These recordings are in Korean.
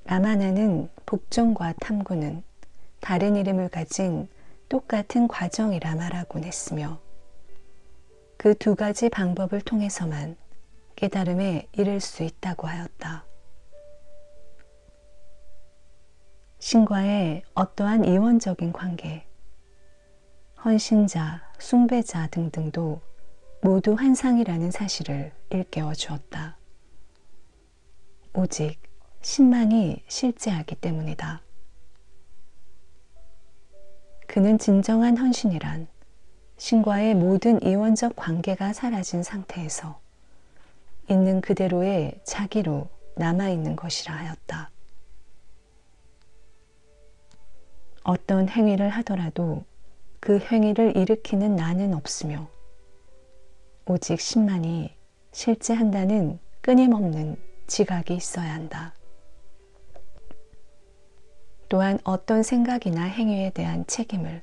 라마나는 복종과 탐구는 다른 이름을 가진 똑같은 과정이라 말하곤 했으며 그 두 가지 방법을 통해서만 깨달음에 이를 수 있다고 하였다. 신과의 어떠한 이원적인 관계, 헌신자, 숭배자 등등도 모두 환상이라는 사실을 일깨워 주었다. 오직 신만이 실제하기 때문이다. 그는 진정한 헌신이란 신과의 모든 이원적 관계가 사라진 상태에서 있는 그대로의 자기로 남아있는 것이라 하였다. 어떤 행위를 하더라도 그 행위를 일으키는 나는 없으며 오직 신만이 실제한다는 끊임없는 지각이 있어야 한다. 또한 어떤 생각이나 행위에 대한 책임을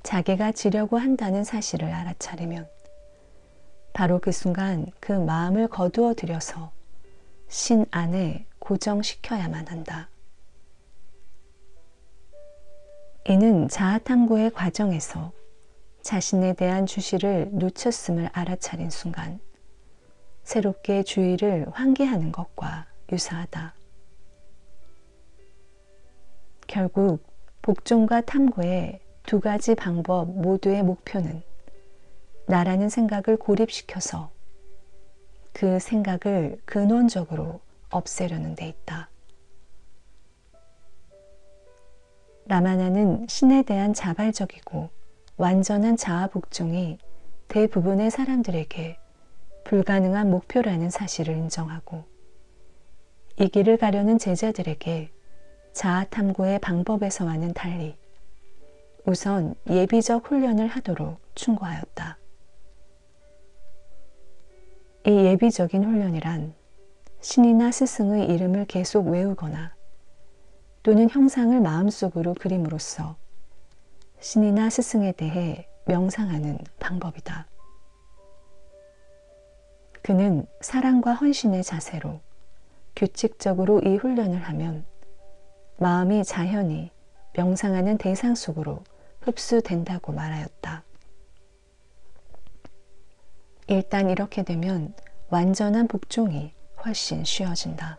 자기가 지려고 한다는 사실을 알아차리면 바로 그 순간 그 마음을 거두어 들여서 신 안에 고정시켜야만 한다. 이는 자아탐구의 과정에서 자신에 대한 주시를 놓쳤음을 알아차린 순간 새롭게 주의를 환기하는 것과 유사하다. 결국 복종과 탐구의 두 가지 방법 모두의 목표는 나라는 생각을 고립시켜서 그 생각을 근원적으로 없애려는 데 있다. 라마나는 신에 대한 자발적이고 완전한 자아 복종이 대부분의 사람들에게 불가능한 목표라는 사실을 인정하고 이 길을 가려는 제자들에게 자아 탐구의 방법에서와는 달리 우선 예비적 훈련을 하도록 충고하였다. 이 예비적인 훈련이란 신이나 스승의 이름을 계속 외우거나 또는 형상을 마음속으로 그림으로써 신이나 스승에 대해 명상하는 방법이다. 그는 사랑과 헌신의 자세로 규칙적으로 이 훈련을 하면 마음이 자연히 명상하는 대상 속으로 흡수된다고 말하였다. 일단 이렇게 되면 완전한 복종이 훨씬 쉬워진다.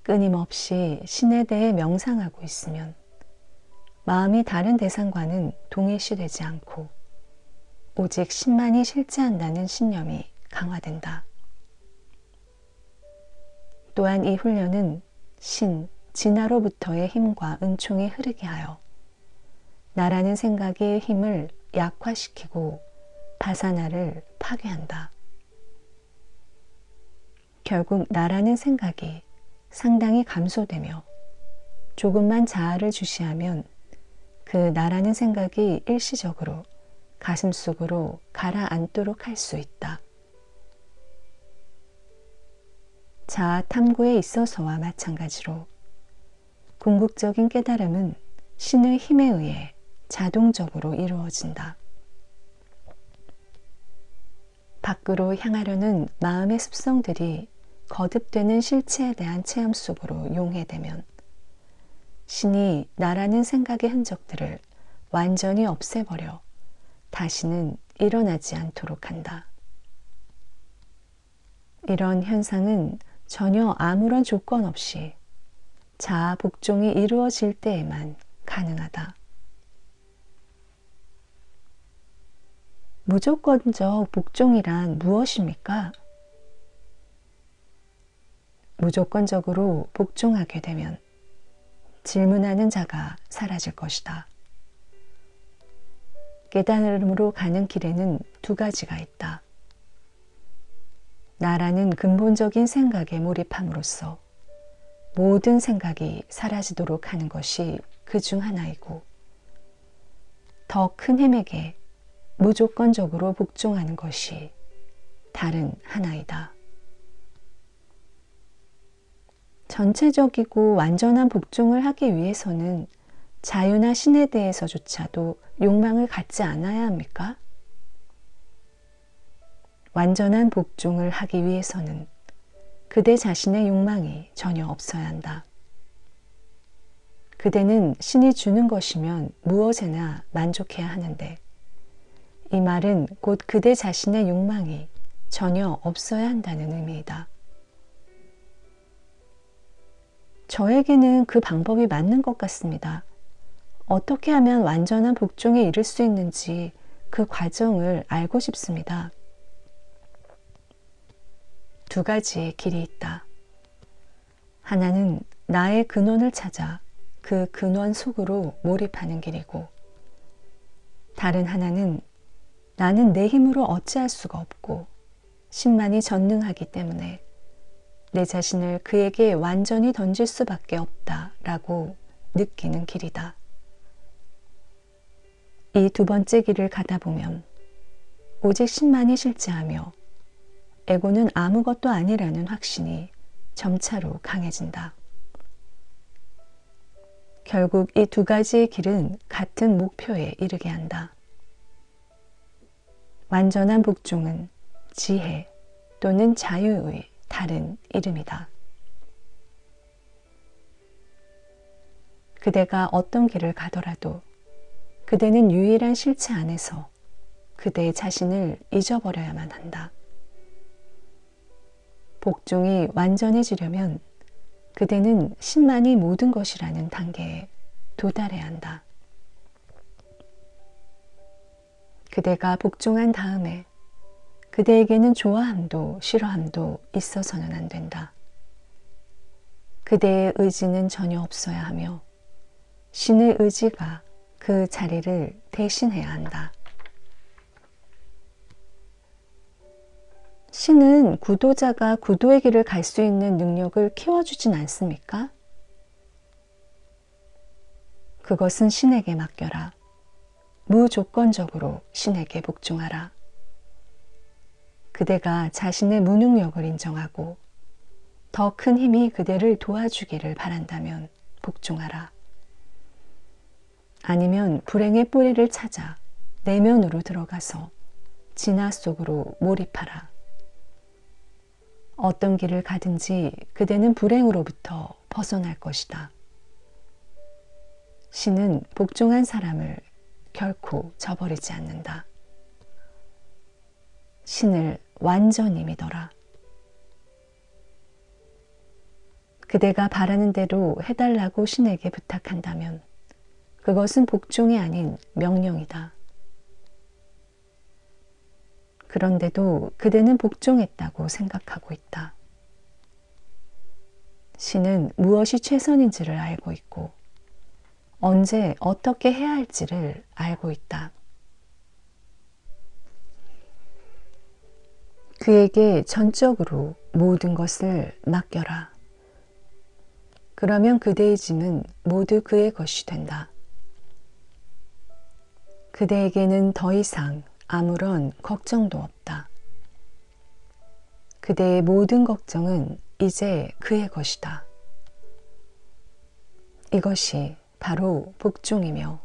끊임없이 신에 대해 명상하고 있으면 마음이 다른 대상과는 동일시되지 않고 오직 신만이 실제한다는 신념이 강화된다. 또한 이 훈련은 신, 진화로부터의 힘과 은총이 흐르게 하여 나라는 생각의 힘을 약화시키고 바사나를 파괴한다. 결국 나라는 생각이 상당히 감소되며 조금만 자아를 주시하면 그 나라는 생각이 일시적으로 가슴속으로 가라앉도록 할 수 있다. 자아 탐구에 있어서와 마찬가지로 궁극적인 깨달음은 신의 힘에 의해 자동적으로 이루어진다. 밖으로 향하려는 마음의 습성들이 거듭되는 실체에 대한 체험 속으로 용해되면 신이 나라는 생각의 흔적들을 완전히 없애버려 다시는 일어나지 않도록 한다. 이런 현상은 전혀 아무런 조건 없이 자아 복종이 이루어질 때에만 가능하다. 무조건적 복종이란 무엇입니까? 무조건적으로 복종하게 되면 질문하는 자가 사라질 것이다. 깨달음으로 가는 길에는 두 가지가 있다. 나라는 근본적인 생각에 몰입함으로써 모든 생각이 사라지도록 하는 것이 그 중 하나이고 더 큰 힘에게 무조건적으로 복종하는 것이 다른 하나이다. 전체적이고 완전한 복종을 하기 위해서는 자유나 신에 대해서조차도 욕망을 갖지 않아야 합니까? 완전한 복종을 하기 위해서는 그대 자신의 욕망이 전혀 없어야 한다. 그대는 신이 주는 것이면 무엇에나 만족해야 하는데 이 말은 곧 그대 자신의 욕망이 전혀 없어야 한다는 의미이다. 저에게는 그 방법이 맞는 것 같습니다. 어떻게 하면 완전한 복종에 이를 수 있는지 그 과정을 알고 싶습니다. 두 가지의 길이 있다. 하나는 나의 근원을 찾아 그 근원 속으로 몰입하는 길이고, 다른 하나는 나는 내 힘으로 어찌할 수가 없고 신만이 전능하기 때문에 내 자신을 그에게 완전히 던질 수밖에 없다라고 느끼는 길이다. 이 두 번째 길을 가다 보면 오직 신만이 실제하며 에고는 아무것도 아니라는 확신이 점차로 강해진다. 결국 이 두 가지의 길은 같은 목표에 이르게 한다. 완전한 복종은 지혜 또는 자유의 다른 이름이다. 그대가 어떤 길을 가더라도 그대는 유일한 실체 안에서 그대의 자신을 잊어버려야만 한다. 복종이 완전해지려면 그대는 신만이 모든 것이라는 단계에 도달해야 한다. 그대가 복종한 다음에 그대에게는 좋아함도 싫어함도 있어서는 안 된다. 그대의 의지는 전혀 없어야 하며 신의 의지가 그 자리를 대신해야 한다. 신은 구도자가 구도의 길을 갈 수 있는 능력을 키워주진 않습니까? 그것은 신에게 맡겨라. 무조건적으로 신에게 복종하라. 그대가 자신의 무능력을 인정하고 더 큰 힘이 그대를 도와주기를 바란다면 복종하라. 아니면 불행의 뿌리를 찾아 내면으로 들어가서 진화 속으로 몰입하라. 어떤 길을 가든지 그대는 불행으로부터 벗어날 것이다. 신은 복종한 사람을 결코 저버리지 않는다. 신을 완전히 믿어라. 그대가 바라는 대로 해달라고 신에게 부탁한다면 그것은 복종이 아닌 명령이다. 그런데도 그대는 복종했다고 생각하고 있다. 신은 무엇이 최선인지를 알고 있고 언제 어떻게 해야 할지를 알고 있다. 그에게 전적으로 모든 것을 맡겨라. 그러면 그대의 짐은 모두 그의 것이 된다. 그대에게는 더 이상 아무런 걱정도 없다. 그대의 모든 걱정은 이제 그의 것이다. 이것이 바로 복종이며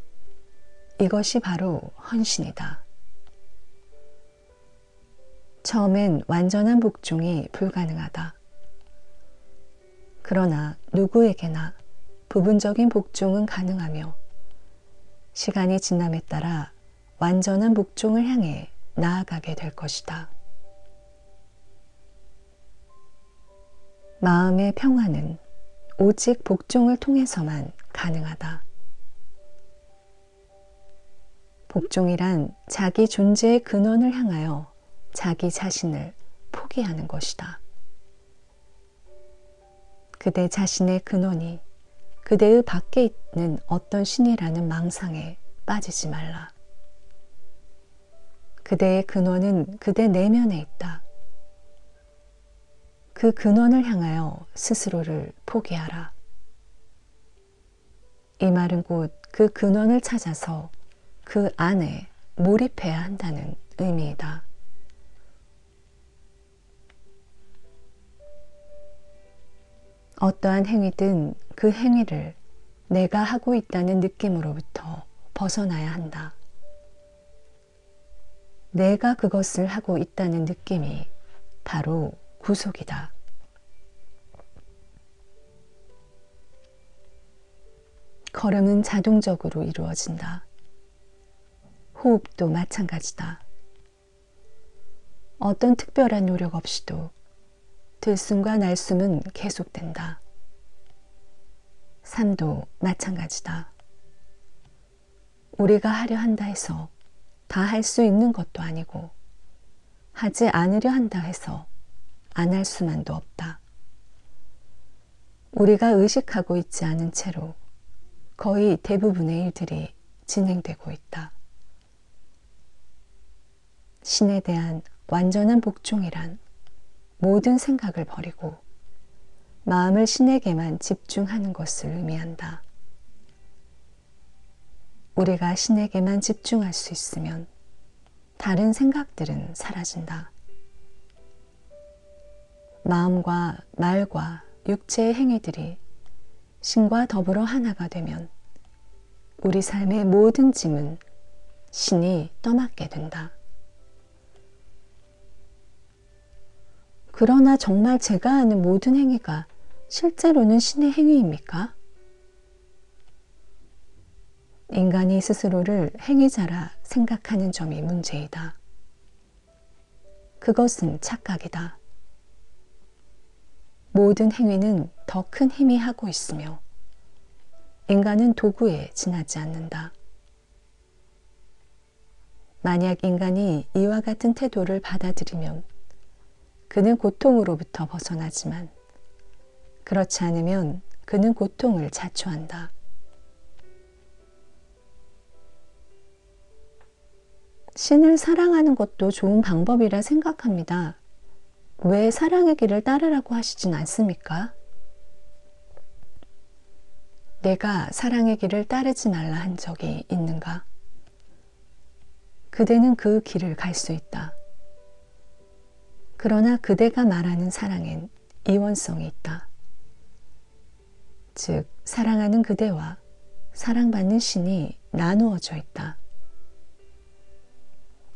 이것이 바로 헌신이다. 처음엔 완전한 복종이 불가능하다. 그러나 누구에게나 부분적인 복종은 가능하며 시간이 지남에 따라 완전한 복종을 향해 나아가게 될 것이다. 마음의 평화는 오직 복종을 통해서만 가능하다. 복종이란 자기 존재의 근원을 향하여 자기 자신을 포기하는 것이다. 그대 자신의 근원이 그대의 밖에 있는 어떤 신이라는 망상에 빠지지 말라. 그대의 근원은 그대 내면에 있다. 그 근원을 향하여 스스로를 포기하라. 이 말은 곧 그 근원을 찾아서 그 안에 몰입해야 한다는 의미이다. 어떠한 행위든 그 행위를 내가 하고 있다는 느낌으로부터 벗어나야 한다. 내가 그것을 하고 있다는 느낌이 바로 구속이다. 걸음은 자동적으로 이루어진다. 호흡도 마찬가지다. 어떤 특별한 노력 없이도 들숨과 날숨은 계속된다. 삶도 마찬가지다. 우리가 하려 한다 해서 다 할 수 있는 것도 아니고 하지 않으려 한다 해서 안 할 수만도 없다. 우리가 의식하고 있지 않은 채로 거의 대부분의 일들이 진행되고 있다. 신에 대한 완전한 복종이란 모든 생각을 버리고 마음을 신에게만 집중하는 것을 의미한다. 우리가 신에게만 집중할 수 있으면 다른 생각들은 사라진다. 마음과 말과 육체의 행위들이 신과 더불어 하나가 되면 우리 삶의 모든 짐은 신이 떠맡게 된다. 그러나 정말 제가 하는 모든 행위가 실제로는 신의 행위입니까? 인간이 스스로를 행위자라 생각하는 점이 문제이다. 그것은 착각이다. 모든 행위는 더 큰 힘이 하고 있으며 인간은 도구에 지나지 않는다. 만약 인간이 이와 같은 태도를 받아들이면 그는 고통으로부터 벗어나지만 그렇지 않으면 그는 고통을 자초한다. 신을 사랑하는 것도 좋은 방법이라 생각합니다. 왜 사랑의 길을 따르라고 하시진 않습니까? 내가 사랑의 길을 따르지 말라 한 적이 있는가? 그대는 그 길을 갈 수 있다. 그러나 그대가 말하는 사랑엔 이원성이 있다. 즉, 사랑하는 그대와 사랑받는 신이 나누어져 있다.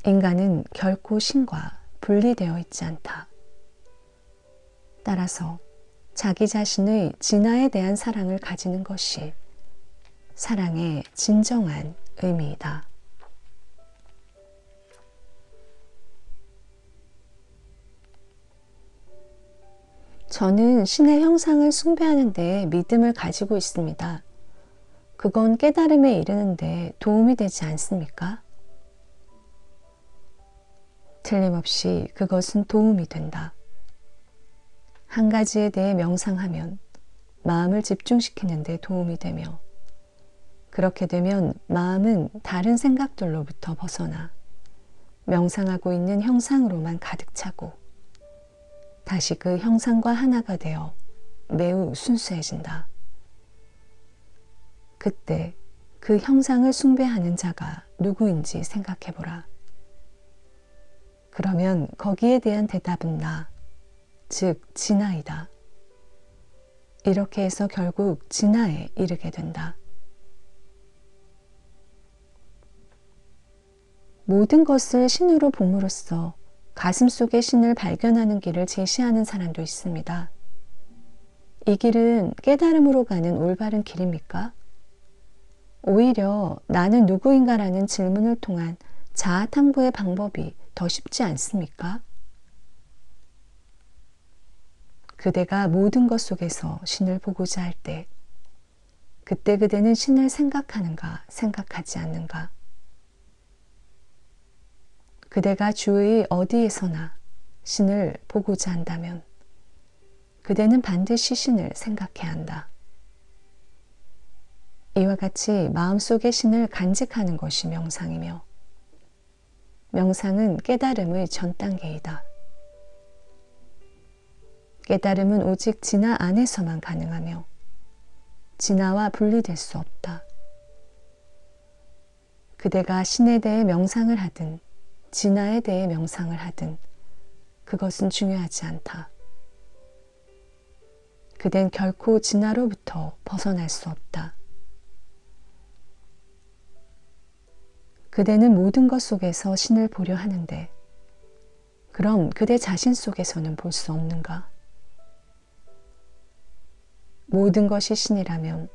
인간은 결코 신과 분리되어 있지 않다. 따라서 자기 자신의 진화에 대한 사랑을 가지는 것이 사랑의 진정한 의미이다. 저는 신의 형상을 숭배하는 데 믿음을 가지고 있습니다. 그건 깨달음에 이르는데 도움이 되지 않습니까? 틀림없이 그것은 도움이 된다. 한 가지에 대해 명상하면 마음을 집중시키는 데 도움이 되며 그렇게 되면 마음은 다른 생각들로부터 벗어나 명상하고 있는 형상으로만 가득 차고 다시 그 형상과 하나가 되어 매우 순수해진다. 그때 그 형상을 숭배하는 자가 누구인지 생각해보라. 그러면 거기에 대한 대답은 나, 즉 진화이다. 이렇게 해서 결국 진화에 이르게 된다. 모든 것을 신으로 봄으로써 가슴 속의 신을 발견하는 길을 제시하는 사람도 있습니다. 이 길은 깨달음으로 가는 올바른 길입니까? 오히려 나는 누구인가라는 질문을 통한 자아 탐구의 방법이 더 쉽지 않습니까? 그대가 모든 것 속에서 신을 보고자 할 때, 그때 그대는 신을 생각하는가, 생각하지 않는가? 그대가 주의 어디에서나 신을 보고자 한다면, 그대는 반드시 신을 생각해야 한다. 이와 같이 마음속의 신을 간직하는 것이 명상이며, 명상은 깨달음의 전 단계이다. 깨달음은 오직 진화 안에서만 가능하며 진화와 분리될 수 없다. 그대가 신에 대해 명상을 하든 진화에 대해 명상을 하든 그것은 중요하지 않다. 그댄 결코 진화로부터 벗어날 수 없다. 그대는 모든 것 속에서 신을 보려 하는데 그럼 그대 자신 속에서는 볼 수 없는가? 모든 것이 신이라면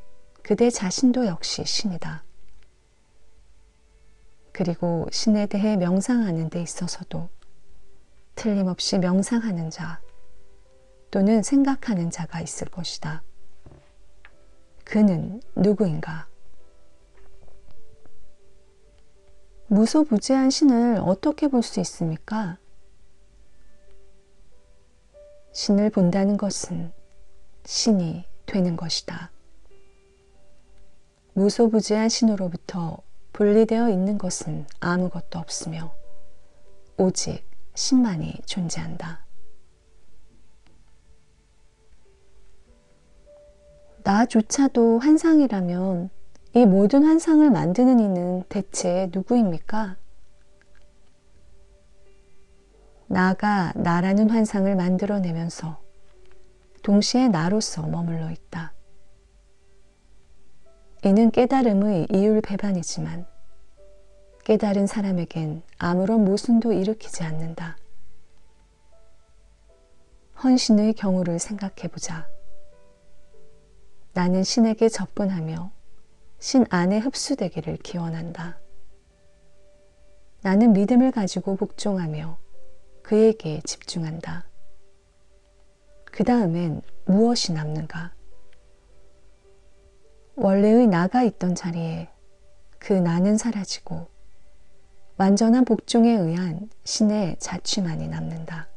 그대 자신도 역시 신이다. 그리고 신에 대해 명상하는 데 있어서도 틀림없이 명상하는 자 또는 생각하는 자가 있을 것이다. 그는 누구인가? 무소부지한 신을 어떻게 볼 수 있습니까? 신을 본다는 것은 신이 되는 것이다. 무소부지한 신으로부터 분리되어 있는 것은 아무것도 없으며 오직 신만이 존재한다. 나조차도 환상이라면 이 모든 환상을 만드는 이는 대체 누구입니까? 나가 나라는 환상을 만들어내면서 동시에 나로서 머물러 있다. 이는 깨달음의 이율배반이지만 깨달은 사람에겐 아무런 모순도 일으키지 않는다. 헌신의 경우를 생각해보자. 나는 신에게 접근하며 신 안에 흡수되기를 기원한다. 나는 믿음을 가지고 복종하며 그에게 집중한다. 그 다음엔 무엇이 남는가? 원래의 나가 있던 자리에 그 나는 사라지고 완전한 복종에 의한 신의 자취만이 남는다.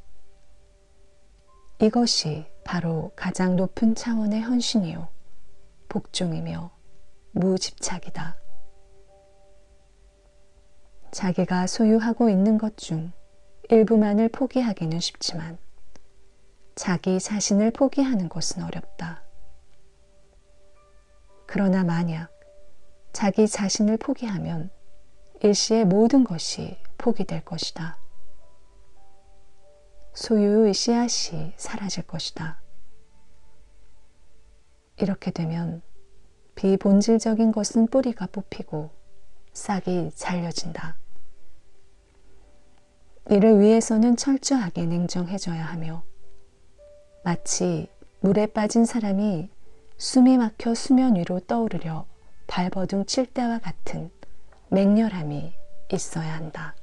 이것이 바로 가장 높은 차원의 헌신이요 복종이며 무집착이다. 자기가 소유하고 있는 것 중 일부만을 포기하기는 쉽지만 자기 자신을 포기하는 것은 어렵다. 그러나 만약 자기 자신을 포기하면 일시에 모든 것이 포기될 것이다. 소유의 씨앗이 사라질 것이다. 이렇게 되면 비본질적인 것은 뿌리가 뽑히고 싹이 잘려진다. 이를 위해서는 철저하게 냉정해져야 하며 마치 물에 빠진 사람이 숨이 막혀 수면 위로 떠오르려 발버둥 칠 때와 같은 맹렬함이 있어야 한다.